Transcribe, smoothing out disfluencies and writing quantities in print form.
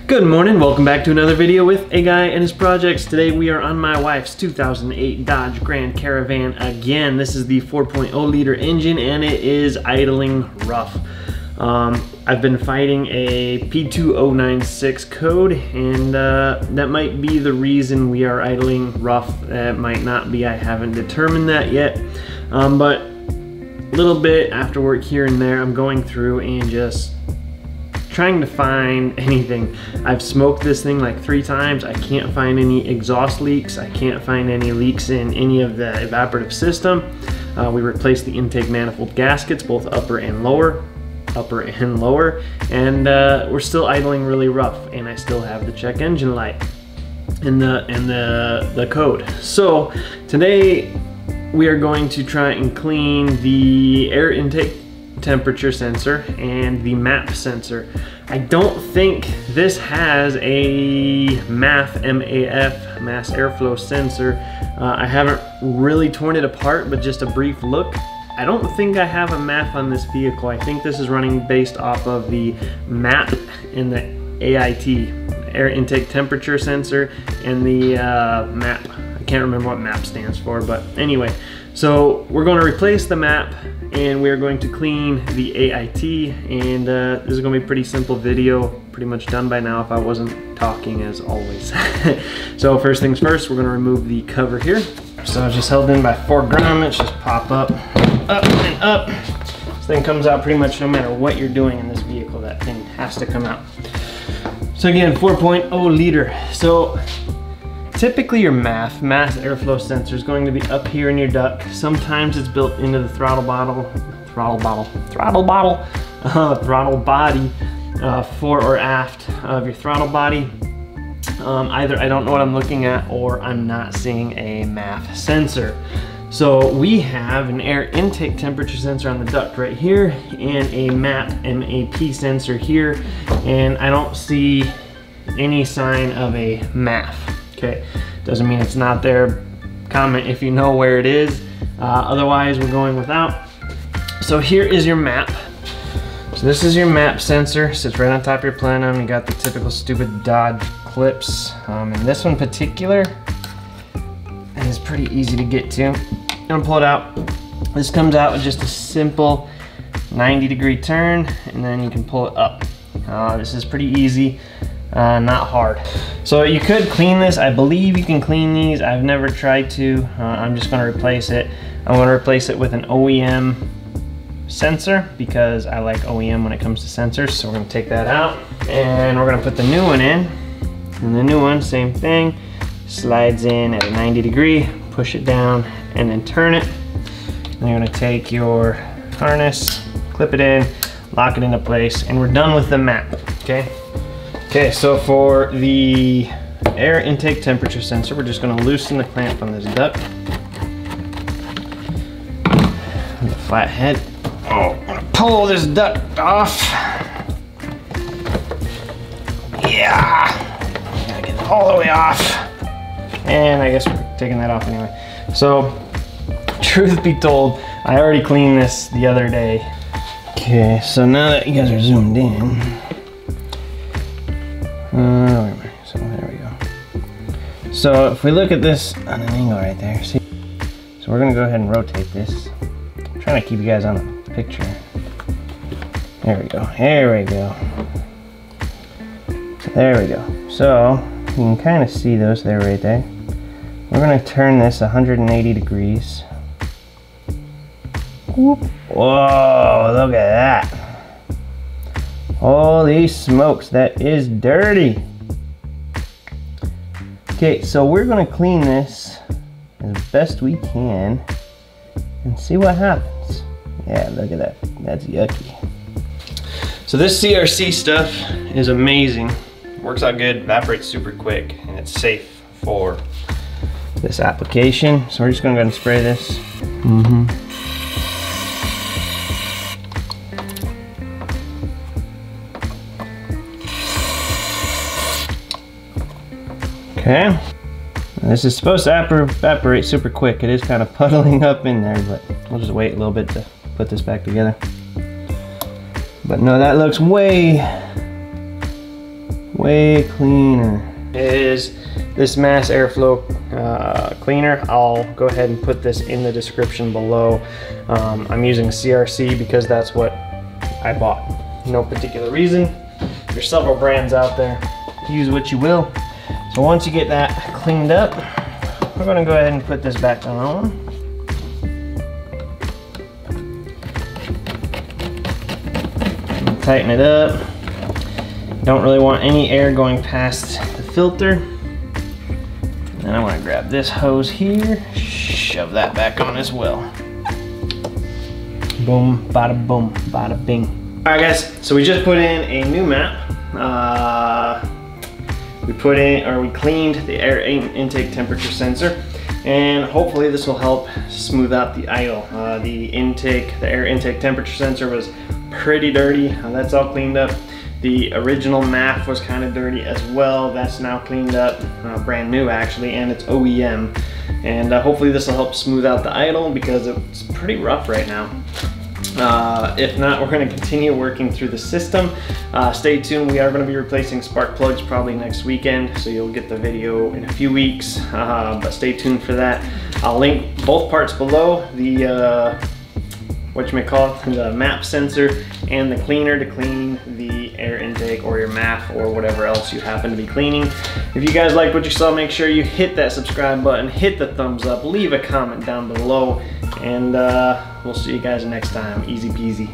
Good morning, welcome back to another video with a guy and his projects. Today we are on my wife's 2008 Dodge Grand Caravan again. This is the 4.0 liter engine and it is idling rough. I've been fighting a P2096 code and that might be the reason we are idling rough. That might not be, I haven't determined that yet. But a little bit after work here and there, I'm going through and just trying to find anything. I've smoked this thing like 3 times. I can't find any exhaust leaks. I can't find any leaks in any of the evaporative system. We replaced the intake manifold gaskets, both upper and lower, and we're still idling really rough, and I still have the check engine light and the code. So today we are going to try and clean the air intake temperature sensor and the MAP sensor. I don't think this has a MAF, M-A-F, mass airflow sensor. I haven't really torn it apart, but just a brief look. I don't think I have a MAF on this vehicle. I think this is running based off of the MAP and the AIT, air intake temperature sensor, and the MAP. I can't remember what MAP stands for, but anyway. So we're going to replace the MAP and we're going to clean the AIT, and this is going to be a pretty simple video, pretty much done by now if I wasn't talking as always. So first things first, we're going to remove the cover here. So it's just held in by 4 grommets, just pop up and up. This thing comes out pretty much no matter what you're doing in this vehicle, that thing has to come out. So again, 4.0 liter. So typically your MAF, mass airflow sensor, is going to be up here in your duct. Sometimes it's built into the throttle body, fore or aft of your throttle body. Either I don't know what I'm looking at or I'm not seeing a MAF sensor. So we have an air intake temperature sensor on the duct right here and a MAP, M-A-P sensor here, and I don't see any sign of a MAF. Okay, doesn't mean it's not there. Comment if you know where it is. Otherwise, we're going without. So here is your MAP. So this is your MAP sensor. Sits right on top of your plenum. You got the typical stupid Dodge clips. And this one in particular is pretty easy to get to. I'm gonna pull it out. This comes out with just a simple 90-degree turn, and then you can pull it up. This is pretty easy. Not hard. So you could clean this. I believe you can clean these. I've never tried to. I'm just going to replace it. I'm going to replace it with an OEM sensor because I like OEM when it comes to sensors. So we're going to take that out and we're going to put the new one in. And the new one, same thing, slides in at a 90-degree, push it down and then turn it. And you're going to take your harness, clip it in, lock it into place, and we're done with the MAP. Okay, so for the air intake temperature sensor, we're just going to loosen the clamp on this duct. The flat head. Oh, I'm going to pull this duct off. Yeah! Gotta get it all the way off. And I guess we're taking that off anyway. So, truth be told, I already cleaned this the other day. Okay, so now that you guys are zoomed in, so there we go. So if we look at this on an angle right there, see? So we're gonna go ahead and rotate this. I'm trying to keep you guys on the picture. There we go, there we go. There we go. So you can kind of see those there right there. We're gonna turn this 180 degrees. Whoop. Whoa, look at that. Holy smokes, that is dirty. Okay, so we're gonna clean this as best we can and see what happens. Yeah, look at that, that's yucky. So this CRC stuff is amazing. Works out good, evaporates super quick, and it's safe for this application. So we're just gonna go ahead and spray this. Okay, this is supposed to evaporate super quick. It is kind of puddling up in there, but we'll just wait a little bit to put this back together. But no, that looks way way cleaner is this mass airflow cleaner. I'll go ahead and put this in the description below. I'm using CRC because that's what I bought. No particular reason. There's several brands out there. Use what you will. So once you get that cleaned up, we're gonna go ahead and put this back on. And tighten it up. Don't really want any air going past the filter. And I'm gonna grab this hose here, shove that back on as well. Boom, bada boom, bada bing. All right guys, so we just put in a new map. We cleaned the air intake temperature sensor, and hopefully this will help smooth out the idle. The air intake temperature sensor was pretty dirty. That's all cleaned up. The original MAF was kind of dirty as well. That's now cleaned up, brand new actually, and it's OEM. And hopefully this will help smooth out the idle because it's pretty rough right now. If not, we're going to continue working through the system. Stay tuned. We are going to be replacing spark plugs probably next weekend, so you'll get the video in a few weeks, but stay tuned for that. I'll link both parts below, the the MAP sensor and the cleaner to clean the air intake or your MAF or whatever else you happen to be cleaning. If you guys liked what you saw, make sure you hit that subscribe button, hit the thumbs up, leave a comment down below, and we'll see you guys next time. Easy peasy.